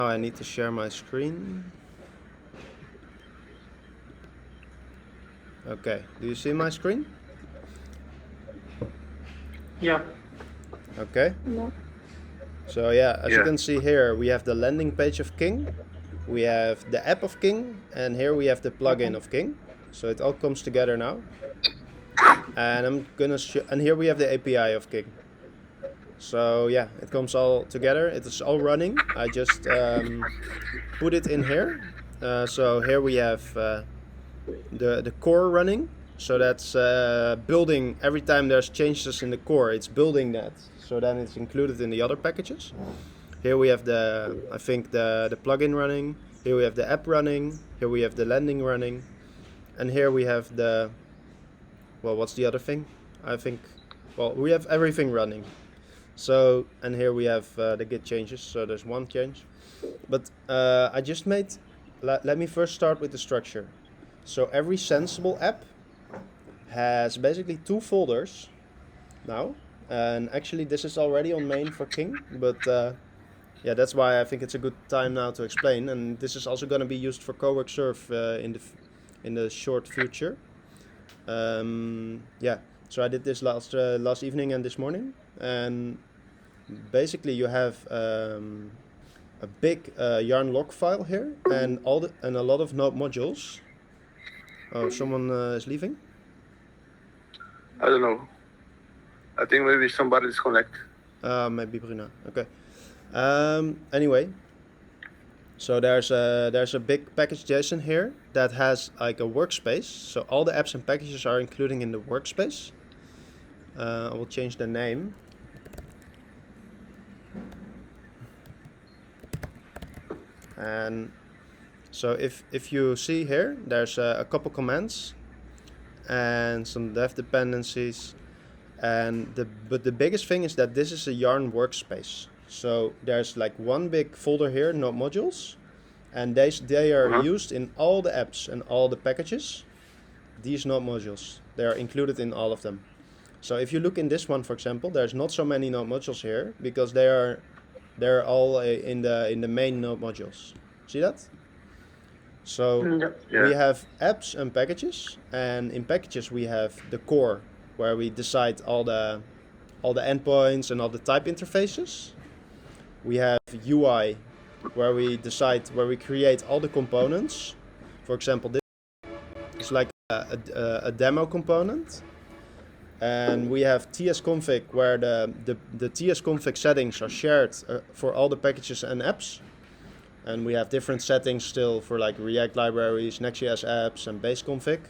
Now I need to share my screen. Okay, do you see my screen? Yeah. Okay. No. So yeah, as you can see here, we have the landing page of King, we have the app of King, and here we have the plugin of King. So it all comes together now. And I'm gonna and here we have the API of King. So yeah, it comes all together. It is all running. I just put it in here. So here we have the core running. So that's building every time there's changes in the core. It's building that. So then it's included in the other packages. Here we have I think the plugin running. Here we have the app running. Here we have the landing running. And here we have well, what's the other thing? I think, well, we have everything running. So, and here we have the git changes. So there's one change. But I just made, let me first start with the structure. So every sensible app has basically 2 folders now. And actually this is already on main for King, but yeah, that's why I think it's a good time now to explain. And this is also going to be used for Cowork Surf in the short future. Yeah, so I did this last evening and this morning, and basically you have a big yarn log file here, and a lot of node modules. Oh, someone is leaving? I don't know. I think maybe somebody disconnect. Maybe Bruna. Okay. Anyway, so there's a big package JSON here that has like a workspace. So all the apps and packages are including in the workspace. I will change the name. And so if you see here, there's a couple commands and some dev dependencies. But the biggest thing is that this is a Yarn workspace. So there's like one big folder here, node modules, and they are used in all the apps and all the packages. These node modules, they are included in all of them. So if you look in this one, for example, there's not so many node modules here because they're all in the main node modules. See that? So we have apps and packages, and in packages we have the core, where we decide all the endpoints and all the type interfaces. We have UI, where we create all the components. For example, this is like a demo component. And we have tsconfig, where the tsconfig settings are shared for all the packages and apps. And we have different settings still for like React libraries, Next.js apps, and base config.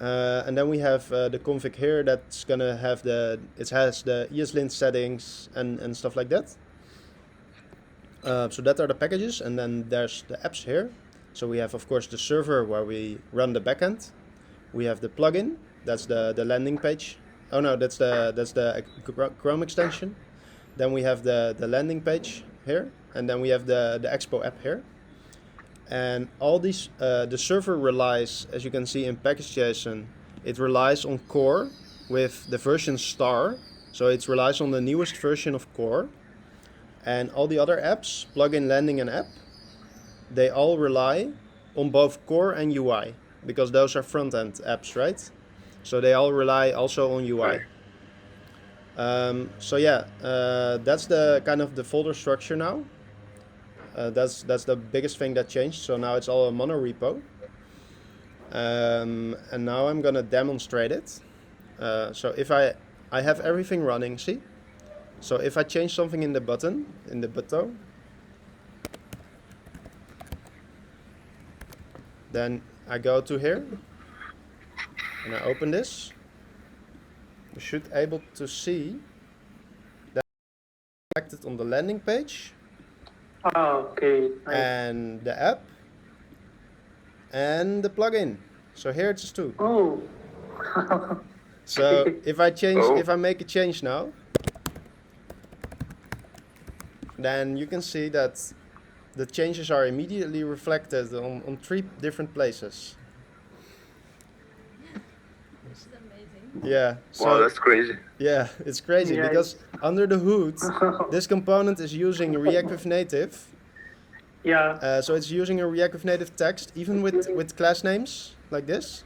And then we have the config here that's gonna have it has the ESLint settings and stuff like that. So that are the packages, and then there's the apps here. So we have, of course, the server where we run the backend. We have the plugin, that's the landing page. Oh no, that's the Chrome extension. Then we have the landing page here, and then we have the expo app here. And all these, the server relies, as you can see in package.json, it relies on core with the version star. So it relies on the newest version of core. And all the other apps, plugin, landing, and app, they all rely on both core and UI, because those are front-end apps, right? So they all rely also on UI. So yeah, that's the kind of the folder structure now. That's the biggest thing that changed. So now it's all a mono repo. And now I'm gonna demonstrate it. So if I have everything running, see? So if I change something in the button, then I go to here and I open this. You should be able to see that it's connected on the landing page. Okay. And the app and the plugin. So here it's 2. Oh. So if I make a change now, then you can see that the changes are immediately reflected on 3 different places. This is amazing. Yeah. So, wow, that's crazy. Yeah, it's crazy because under the hood, this component is using React with Native, Yeah. So it's using a React with native text, even with class names like this.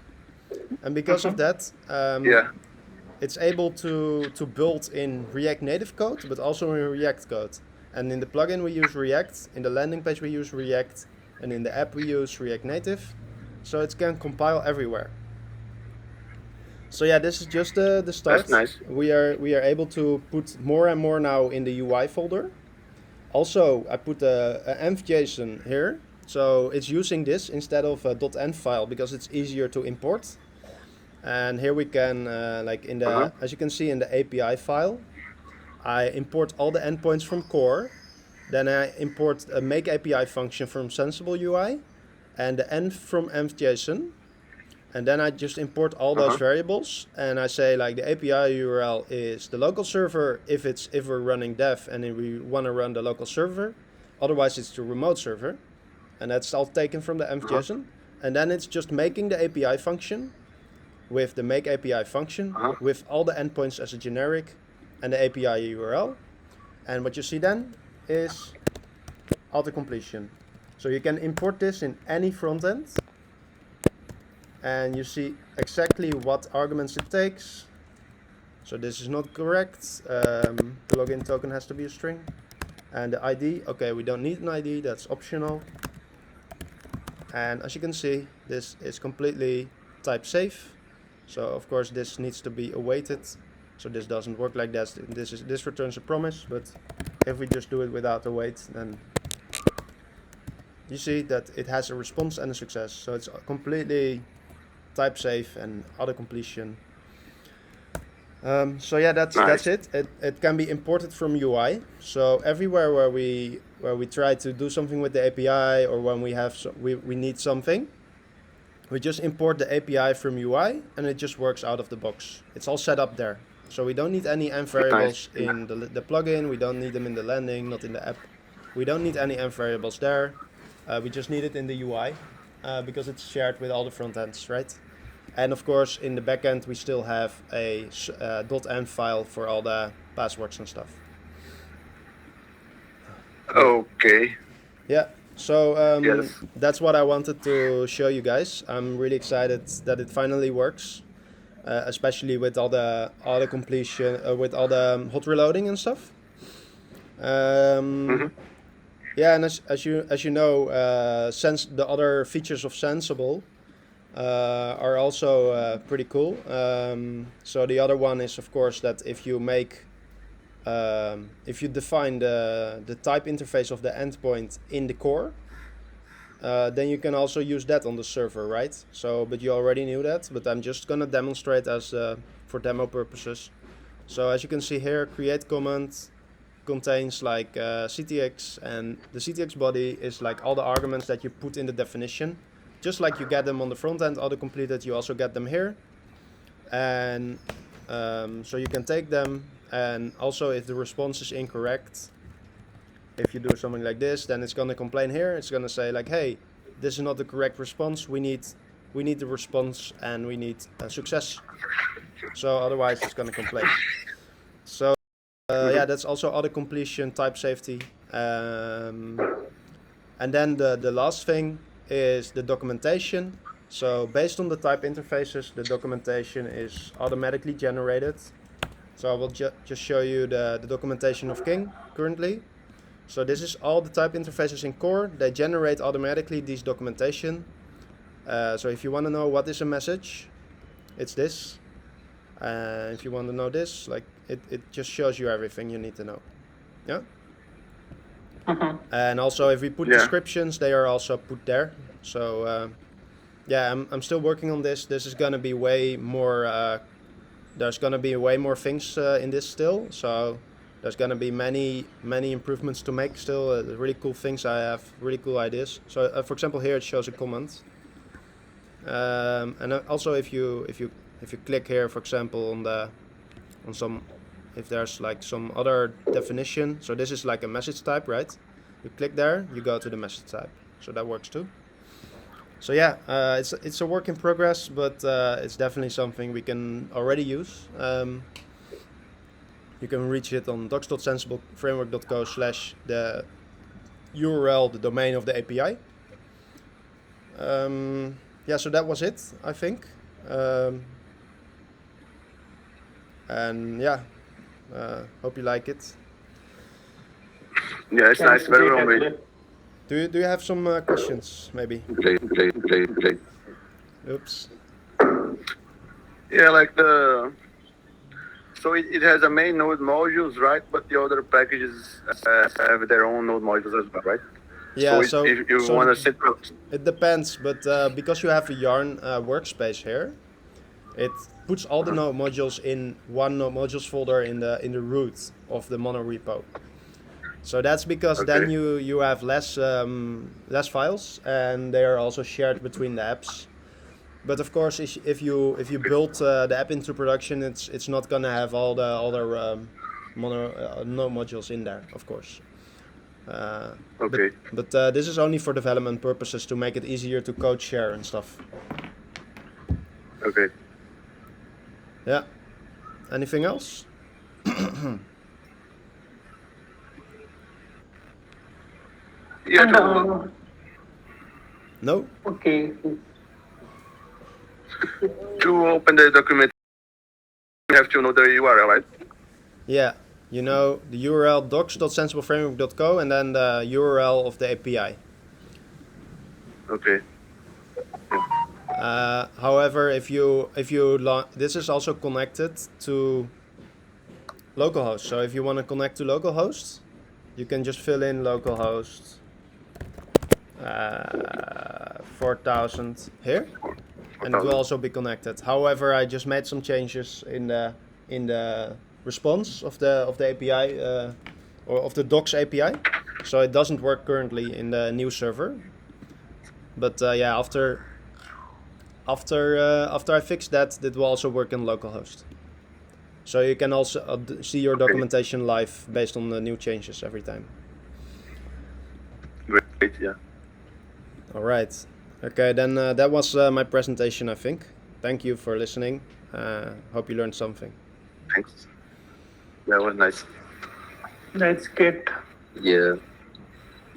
And because of that, Yeah. it's able to build in React native code, but also in React code. And in the plugin we use React, in the landing page we use React, and in the app we use React Native. So it can compile everywhere. So yeah, this is just the start. That's nice. We are able to put more and more now in the UI folder. Also, I put a env.json here. So it's using this instead of a .env file because it's easier to import. And here we can, like in the, as you can see in the API file, I import all the endpoints from core. Then I import a make API function from Sensible UI and the env from env.json. And then I just import all those variables and I say like the API URL is the local server if we're running dev and if we want to run the local server. Otherwise it's the remote server. And that's all taken from the env.json. And then it's just making the API function with the make API function with all the endpoints as a generic and the API URL. And what you see then is autocompletion. So you can import this in any front end. And you see exactly what arguments it takes. So this is not correct. The login token has to be a string. And the ID, okay, we don't need an ID, that's optional. And as you can see, this is completely type safe. So of course this needs to be awaited. So this doesn't work like that. This returns a promise, but if we just do it without await, then you see that it has a response and a success. So it's completely type safe and auto completion. So yeah, that's it. It can be imported from UI. So everywhere where we try to do something with the API or when we have we need something, we just import the API from UI and it just works out of the box. It's all set up there. So we don't need any env variables in the plugin. We don't need them in the landing, not in the app. We don't need any env variables there. We just need it in the UI because it's shared with all the front ends, right? And of course, in the backend, we still have a .env file for all the passwords and stuff. Okay. Yeah, so Yes. that's what I wanted to show you guys. I'm really excited that it finally works, especially with all the auto completion, with all the hot reloading and stuff. Yeah, and as you know, the other features of Sensible are also pretty cool. So the other one is, of course, that if you define the type interface of the endpoint in the core, then you can also use that on the server, right? So, but you already knew that, but I'm just gonna demonstrate as for demo purposes. So as you can see here, create command contains like CTX, and the CTX body is like all the arguments that you put in the definition. Just like you get them on the front end auto-completed, you also get them here. And so you can take them, and also if the response is incorrect, if you do something like this, then it's going to complain here. It's going to say like, hey, this is not the correct response. We need the response and we need a success. So otherwise it's going to complain. So yeah, that's also auto-completion, type safety. And then the last thing is the documentation. So based on the type interfaces, the documentation is automatically generated. So I will just show you the documentation of King currently. So this is all the type interfaces in core. They generate automatically these documentation. So if you want to know what is a message, it's this. If you want to know this, like it just shows you everything you need to know. Yeah. And also if we put descriptions, they are also put there. So yeah, I'm still working on this. This is gonna be way more. There's gonna be way more things in this still. So there's gonna be many improvements to make still. Really cool things. I have really cool ideas. So for example, here it shows a comment. And also if you click here, for example, if there's like some other definition, so this is like a message type, right? You click there, you go to the message type, so that works too. So yeah, it's a work in progress, but it's definitely something we can already use. You can reach it on docs.sensibleframework.co/ the URL, the domain of the API. Yeah, so that was it, I think. And yeah, hope you like it. Yeah, it's nice. Very well made. Do you have some questions, maybe? Great. Oops. Yeah, like so it has a main node modules, right? But the other packages have their own node modules as well, right? Yeah, so if you want to set up, it depends, but because you have a Yarn workspace here, it puts all the node modules in one node modules folder in the root of the mono repo. So that's because then you have less files, and they are also shared between the apps. But of course, if you build the app into production, it's not gonna have all the other mono node modules in there, of course. But this is only for development purposes, to make it easier to code share and stuff. Okay. Yeah. Anything else? Yeah. No? Okay. To open the document, you have to know the URL, right? Yeah. You know the URL docs.sensibleframework.co and then the URL of the API. Okay. However, if you this is also connected to localhost. So if you want to connect to localhost, you can just fill in localhost 4000 here, and it will also be connected. However, I just made some changes in the response of the API or of the docs API, so it doesn't work currently in the new server. But yeah, after I fix that, it will also work in localhost. So you can also see your documentation live based on the new changes every time. Great, yeah. All right. Okay, then that was my presentation, I think. Thank you for listening. Hope you learned something. Thanks. That was nice. That's good. Yeah.